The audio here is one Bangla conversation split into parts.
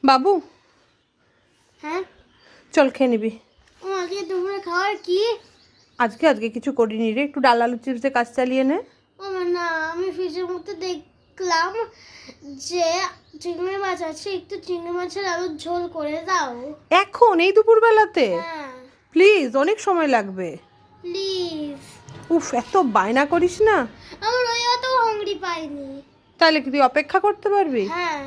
বাবু, হ্যাঁ চল খেয়ে নিবি। আজকে দুপুরে খাওয়ার কি? আজকে কিছু করিনি রে, একটু ডাল আলু চিপসে কাজ চালিয়ে নে। না, আমি ফ্রিজের মধ্যে দেখলাম যে চিংড়ি মাছ আছে, একটু চিংড়ি মাছের আলুর ঝোল করে দাও। এখন এই দুপুরবেলাতে? হ্যাঁ প্লিজ, অনেক সময় লাগবে। প্লিজ। উফ, এত বায়না করিস না। আমার ওই অত হাংরি পাইনি। তাহলে কি তুই অপেক্ষা করতে পারবি? হ্যাঁ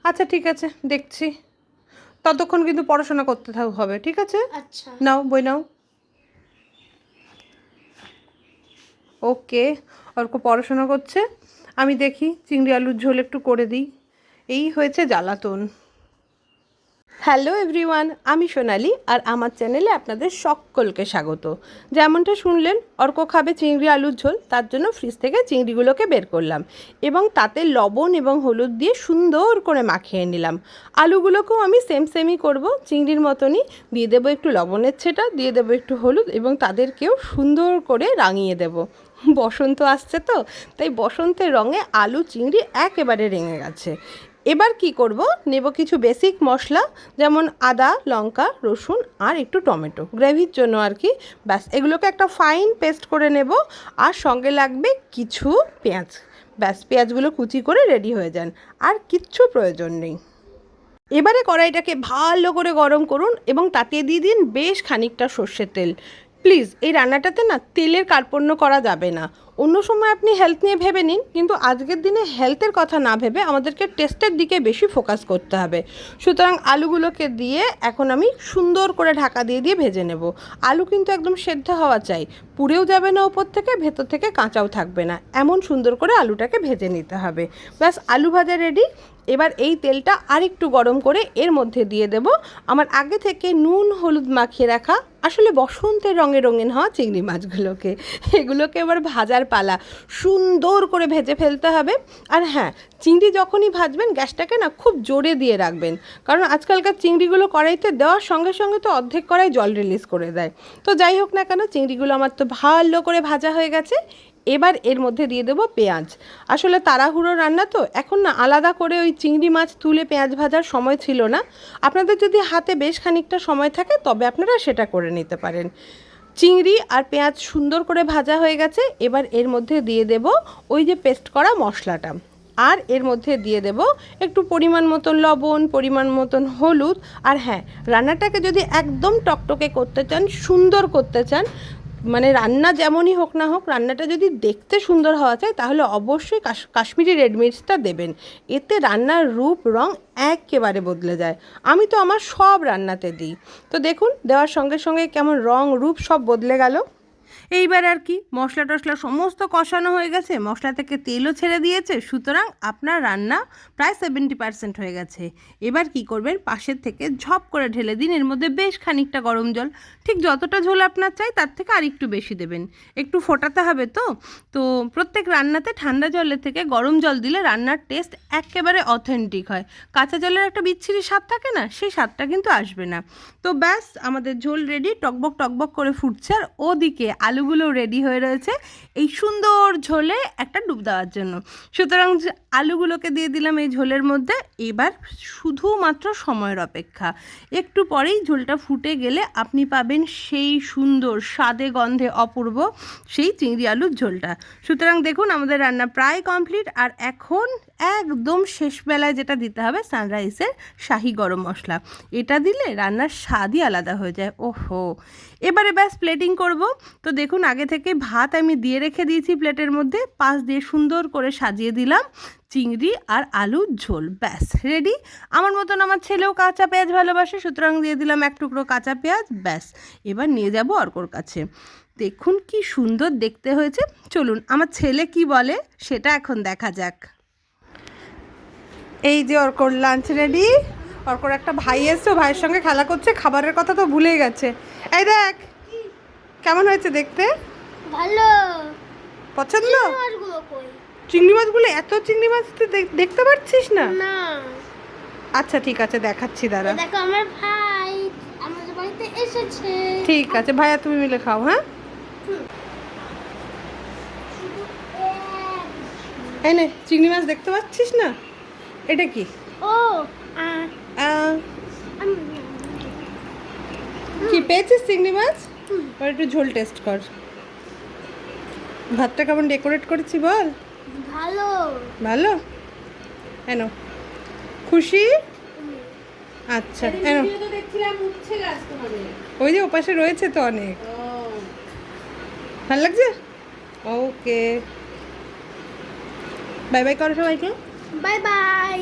আচ্ছা ঠিক আছে, দেখছি। ততক্ষণ কিন্তু পড়াশোনা করতে হবে, ঠিক আছে? আচ্ছা নাও বই নাও। ওকে, অর্ক পড়াশোনা করছে, আমি দেখি চিংড়ি আলুর ঝোল একটু করে দিই। এই হয়েছে জ্বালাতন। হ্যালো এভরিওয়ান, আমি সোনালি আর আমার চ্যানেলে আপনাদের সকলকে স্বাগত। যেমনটা শুনলেন, অর্ক খাবে চিংড়ি আলুর ঝোল, তার জন্য ফ্রিজ থেকে চিংড়িগুলোকে বের করলাম এবং তাতে লবণ এবং হলুদ দিয়ে সুন্দর করে মাখিয়ে নিলাম। আলুগুলোকেও আমি সেমই করব, চিংড়ির মতনই দিয়ে দেবো একটু লবণের ছেটা, দিয়ে দেবো একটু হলুদ এবং তাদেরকেও সুন্দর করে রাঙিয়ে দেব। বসন্ত আসছে তো, তাই বসন্তের রঙে আলু চিংড়ি একেবারে রেঙে গেছে। এবার কি করব, নেব কিছু বেসিক মশলা, যেমন আদা, লঙ্কা, রসুন আর একটু টমেটো, গ্রেভির জন্য আর কি। ব্যাস, এগুলোকে একটা ফাইন পেস্ট করে নেব। আর সঙ্গে লাগবে কিছু পেঁয়াজ। ব্যাস, পেঁয়াজগুলো কুচি করে রেডি হয়ে যান, আর কিচ্ছু প্রয়োজন নেই। এবারে কড়াইটাকে ভালো করে গরম করুন এবং তাতে দিয়ে দিন বেশ খানিকটা সর্ষের তেল। প্লিজ, এই রান্নাটাতে না তেলের কার্পণ্য করা যাবে না। অন্য সময় আপনি হেলথ নিয়ে ভেবে নিন, কিন্তু আজকের দিনে হেলথের কথা না ভেবে আমাদেরকে টেস্টের দিকে বেশি ফোকাস করতে হবে। সুতরাং আলুগুলোকে দিয়ে এখন আমি সুন্দর করে ঢাকা দিয়ে দিয়ে ভেজে নেব। আলু কিন্তু একদম সেদ্ধ হওয়া চাই, পুড়েও যাবে না ওপর থেকে, ভেতর থেকে কাঁচাও থাকবে না, এমন সুন্দর করে আলুটাকে ভেজে নিতে হবে। ব্যাস, আলু ভাজা রেডি। এবার এই তেলটা আরেকটু গরম করে এর মধ্যে দিয়ে দেব আমার আগে থেকে নুন হলুদ মাখিয়ে রাখা, আসলে বসন্তের রঙে রঙিন হওয়া চিংড়ি মাছগুলোকে। এগুলোকে এবার ভাজার পালা, সুন্দর করে ভেজে ফেলতে হবে। আর হ্যাঁ, চিংড়ি যখনই ভাজবেন গ্যাসটাকে না খুব জোরে দিয়ে রাখবেন, কারণ আজকালকার চিংড়িগুলো কড়াইতে দেওয়ার সঙ্গে সঙ্গে তো অর্ধেক কড়াই জল রিলিজ করে দেয়। তো যাই হোক না কেন, চিংড়িগুলো আমার তো ভালো করে ভাজা হয়ে গেছে। এবার এর মধ্যে দিয়ে দেবো পেঁয়াজ। আসলে তাড়াহুড়ো রান্না তো, এখন না আলাদা করে ওই চিংড়ি মাছ তুলে পেঁয়াজ ভাজার সময় ছিল না। আপনাদের যদি হাতে বেশ খানিকটা সময় থাকে তবে আপনারা সেটা করে নিতে পারেন। চিংড়ি আর পেঁয়াজ সুন্দর করে ভাজা হয়ে গেছে। এবার এর মধ্যে দিয়ে দেব ওই যে পেস্ট করা মশলাটা, আর এর মধ্যে দিয়ে দেব একটু পরিমাণ মতন লবণ, পরিমাণ মতন হলুদ। আর হ্যাঁ, রান্নাটাকে যদি একদম টকটকে করতে চান, সুন্দর করতে চান, মানে রান্না যেমনই হোক না হোক, রান্নাটা যদি দেখতে সুন্দর হওয়া চাই, তাহলে অবশ্যই কাশ্মীরি রেড মির্চটা দেবেন। এতে রান্নার রূপ রং একেবারে বদলে যায়। আমি তো আমার সব রান্নাতে দিই। তো দেখুন, দেওয়ার সঙ্গে সঙ্গে কেমন রং রূপ সব বদলে গেল। এইবার আর কি, মশলা টশলা সমস্ত কষানো হয়ে গেছে, মশলা থেকে তেলও ছেড়ে দিয়েছে, সুতরাং আপনার রান্না প্রায় 70% হয়ে গেছে। এবার কি করবেন, পাশের থেকে ঝপ করে ঢেলে দিন এর মধ্যে বেশ খানিকটা গরম জল। ঠিক যতটা ঝোল আপনার চাই তার থেকে আর একটু বেশি দেবেন, একটু ফোটাতে হবে তো। তো প্রত্যেক রান্নাতে ঠান্ডা জলের থেকে গরম জল দিলে রান্নার টেস্ট একেবারে অথেন্টিক হয়। কাঁচা জলের একটা বিচ্ছিরি স্বাদ থাকে না, সেই স্বাদটা কিন্তু আসবে না। তো ব্যাস, আমাদের ঝোল রেডি, টকবক টকবক করে ফুটছে, আর ওদিকে আলুগুলো রেডি হয়ে রয়েছে এই সুন্দর ঝোলে একটা ডুব দেওয়ার জন্য। সুতরাং আলুগুলোকে দিয়ে দিলাম এই ঝোলের মধ্যে। এবার শুধুমাত্র সময়ের অপেক্ষা, একটু পরেই ঝোলটা ফুটে গেলে আপনি পাবেন সেই সুন্দর স্বাদে গন্ধে অপূর্ব সেই চিংড়ি আলুর ঝোলটা। সুতরাং দেখুন, আমাদের রান্না প্রায় কমপ্লিট। আর এখন একদম শেষবেলায় যেটা দিতে হবে, সানরাইসের শাহি গরম মশলা। এটা দিলে রান্নার স্বাদই আলাদা হয়ে যায়। ওহো, এবারে ব্যাস প্লেটিং করব। তো দেখুন, আগে থেকে ভাত আমি দিয়ে রেখে দিয়েছি প্লেটের মধ্যে, পাশ দিয়ে সুন্দর করে সাজিয়ে দিলাম চিংড়ি আর আলুর ঝোল। ব্যাস রেডি। আমার মতন আমার ছেলেও কাঁচা পেঁয়াজ ভালোবাসে, সুতরাং দিয়ে দিলাম এক টুকরো কাঁচা পেঁয়াজ। ব্যাস, এবার নিয়ে যাব অর্কর কাছে। দেখুন কি সুন্দর দেখতে হয়েছে। চলুন, আমার ছেলে কি বলে সেটা এখন দেখা যাক। এই যে অর্কর লাঞ্চ রেডি। অর্কর একটা ভাই এসছে, ভাইয়ের সঙ্গে খেলা করছে, খাবারের কথা তো ভুলেই গেছে। এই দেখ কেমন হয়েছে দেখতে, ভালো পছন্দ? মাছগুলো কই? চিংড়ি মাছগুলো, এত চিংড়ি মাছ তুই দেখতে পাচ্ছিস না? না, আচ্ছা ঠিক আছে, দেখাচ্ছি দাঁড়া। দেখো আমার ভাই আমাদের বাড়িতে এসেছে। ঠিক আছে, ভাইয়া তুমি মিলে খাও। হ্যাঁ, এই নে চিংড়ি মাছ, দেখতে পাচ্ছিস না? এটা কি? ও কি পেয়েছিস চিংড়ি মাছ? আর একটু ঝোল টেস্ট কর। ভাতটা কেমন ডেকোরেট করেছি বল? ভালো। ভালো? এনো খুশি? আচ্ছা এনো, ওই যে ওপাশে রয়েছে তো অনেক। ভালো লাগছে? ওকে, বাই বাই করো সবাইকে। Bye bye.